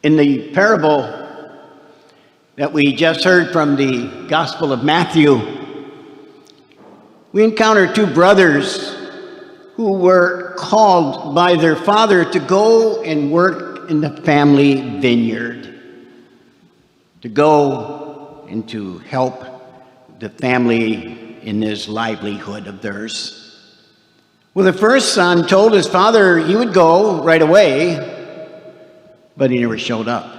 In the parable that we just heard from the Gospel of Matthew, we encounter two brothers who were called by their father to go and work in the family vineyard, to go and to help the family in this livelihood of theirs. Well, the first son told his father he would go right away, but he never showed up.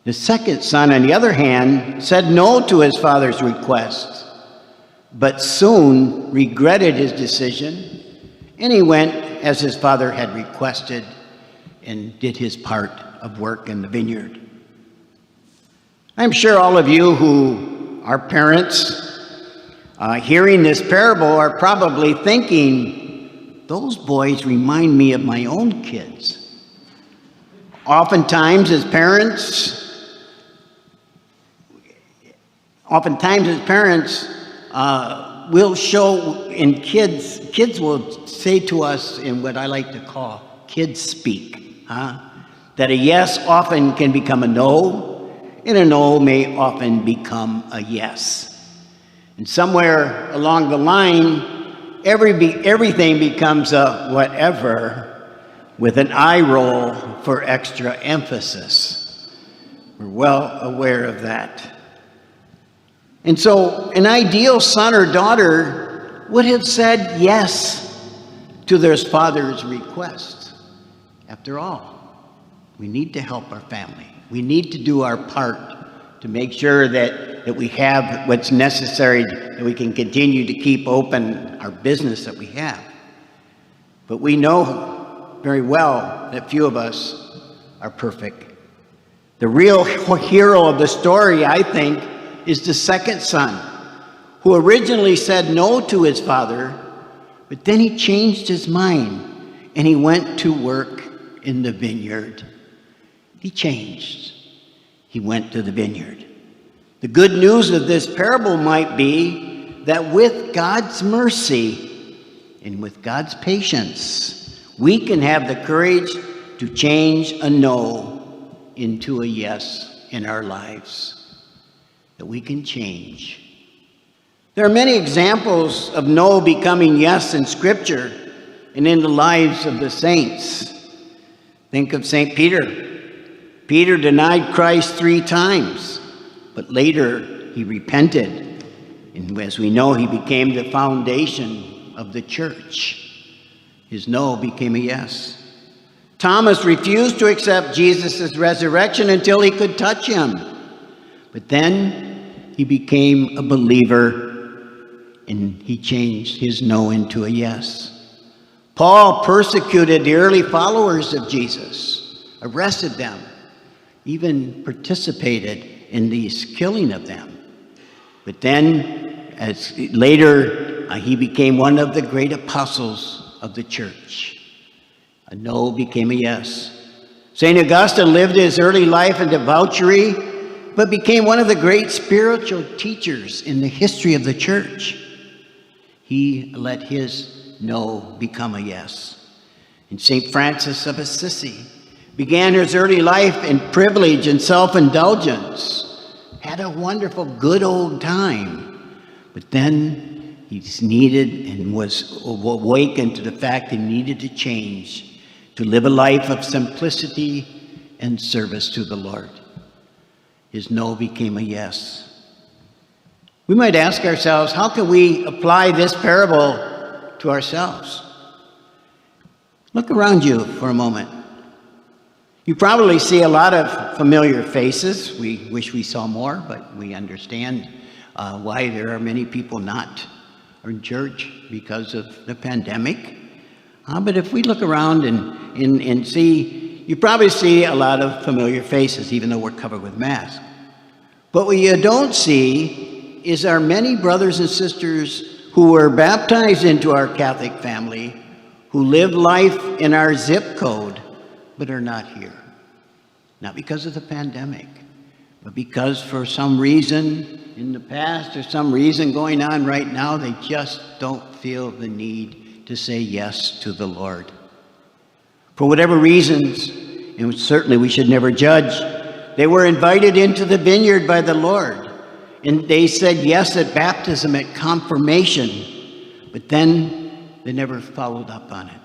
The second son, on the other hand, said no to his father's request, but soon regretted his decision, and he went as his father had requested and did his part of work in the vineyard. I'm sure all of you who are parents, hearing this parable, are probably thinking, those boys remind me of my own kids. Oftentimes as parents, we'll show in kids will say to us in what I like to call kids speak, that a yes often can become a no, and a no may often become a yes. And somewhere along the line, everything becomes a whatever, with an eye roll for extra emphasis. We're well aware of that. And so an ideal son or daughter would have said yes to their father's request. After all, we need to help our family. We need to do our part to make sure that we have what's necessary, that we can continue to keep open our business that we have. But we know very well that few of us are perfect. The real hero of the story, I think, is the second son, who originally said no to his father, but then he changed his mind and he went to work in the vineyard. He changed. He went to the vineyard. The good news of this parable might be that with God's mercy and with God's patience, we can have the courage to change a no into a yes in our lives. That we can change. There are many examples of no becoming yes in Scripture and in the lives of the saints. Think of St. Peter. Peter denied Christ 3 times, but later he repented. And as we know, he became the foundation of the church. His no became a yes. Thomas refused to accept Jesus' resurrection until he could touch him. But then he became a believer and he changed his no into a yes. Paul persecuted the early followers of Jesus, arrested them, even participated in the killing of them. But then, as later, he became one of the great apostles of the church. A no became a yes. St. Augustine lived his early life in debauchery, but became one of the great spiritual teachers in the history of the church. He let his no become a yes. And St. Francis of Assisi began his early life in privilege and self-indulgence, had a wonderful good old time, but then he needed and was awakened to the fact he needed to change, to live a life of simplicity and service to the Lord. His no became a yes. We might ask ourselves, how can we apply this parable to ourselves? Look around you for a moment. You probably see a lot of familiar faces. We wish we saw more, but we understand why there are many people not in church because of the pandemic. But if we look around and see, you probably see a lot of familiar faces, even though we're covered with masks. But what you don't see is our many brothers and sisters who were baptized into our Catholic family, who live life in our zip code, but are not here. Not because of the pandemic, but because for some reason in the past or some reason going on right now, they just don't feel the need to say yes to the Lord. For whatever reasons, and certainly we should never judge. They were invited into the vineyard by the Lord, and they said yes at baptism, at confirmation, but then they never followed up on it.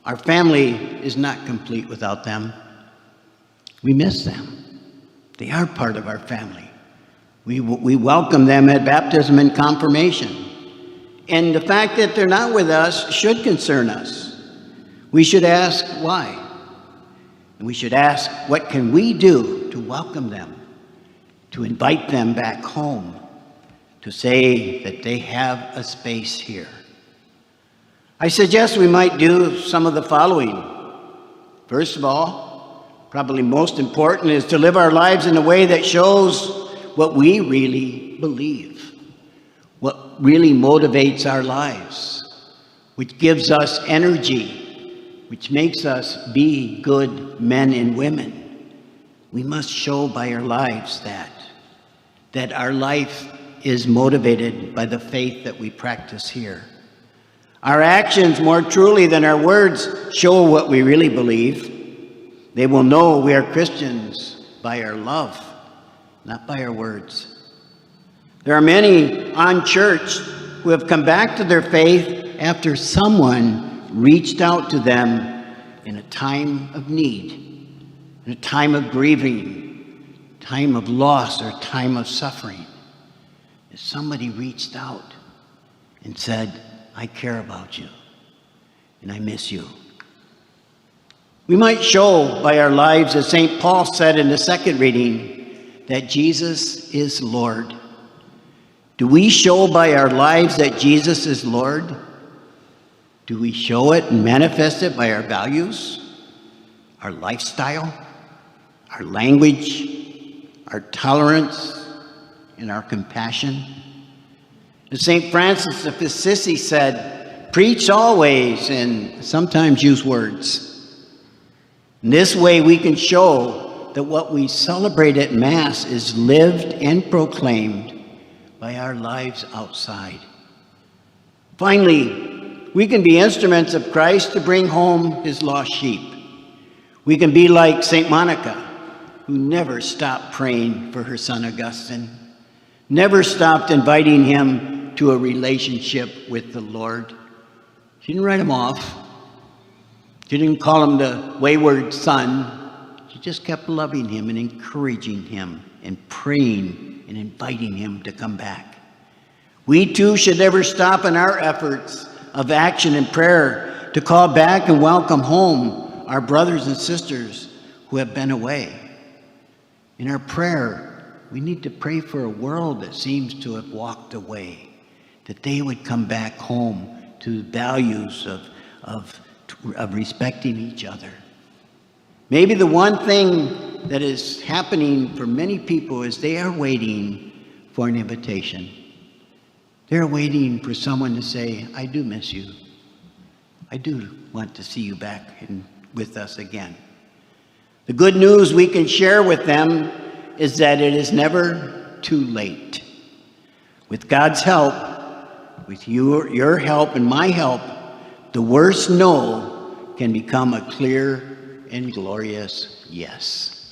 Our family is not complete without them. We miss them. They are part of our family. We welcome them at baptism and confirmation. And the fact that they're not with us should concern us. We should ask why. And we should ask, what can we do to welcome them, to invite them back home, to say that they have a space here? I suggest we might do some of the following. First of all, probably most important, is to live our lives in a way that shows what we really believe, what really motivates our lives, which gives us energy, which makes us be good men and women. We must show by our lives that our life is motivated by the faith that we practice here. Our actions, more truly than our words, show what we really believe. They will know we are Christians by our love, not by our words. There are many unchurched who have come back to their faith after someone reached out to them in a time of need, in a time of grieving, time of loss, or time of suffering. If somebody reached out and said, I care about you, and I miss you. We might show by our lives, as St. Paul said in the second reading, that Jesus is Lord. Do we show by our lives that Jesus is Lord? Do we show it and manifest it by our values, our lifestyle, our language, our tolerance, and our compassion? As St. Francis of Assisi said, preach always and sometimes use words. In this way we can show that what we celebrate at Mass is lived and proclaimed by our lives outside. Finally, we can be instruments of Christ to bring home his lost sheep. We can be like St. Monica, who never stopped praying for her son Augustine, never stopped inviting him to a relationship with the Lord. She didn't write him off. She didn't call him the wayward son. She just kept loving him and encouraging him and praying and inviting him to come back. We too should never stop in our efforts of action and prayer to call back and welcome home our brothers and sisters who have been away. In our prayer, we need to pray for a world that seems to have walked away, that they would come back home to values of respecting each other. Maybe the one thing that is happening for many people is they are waiting for an invitation. They're waiting for someone to say, I do miss you. I do want to see you back with us again. The good news we can share with them is that it is never too late. With God's help, with your help and my help, the worst no can become a clear and glorious yes.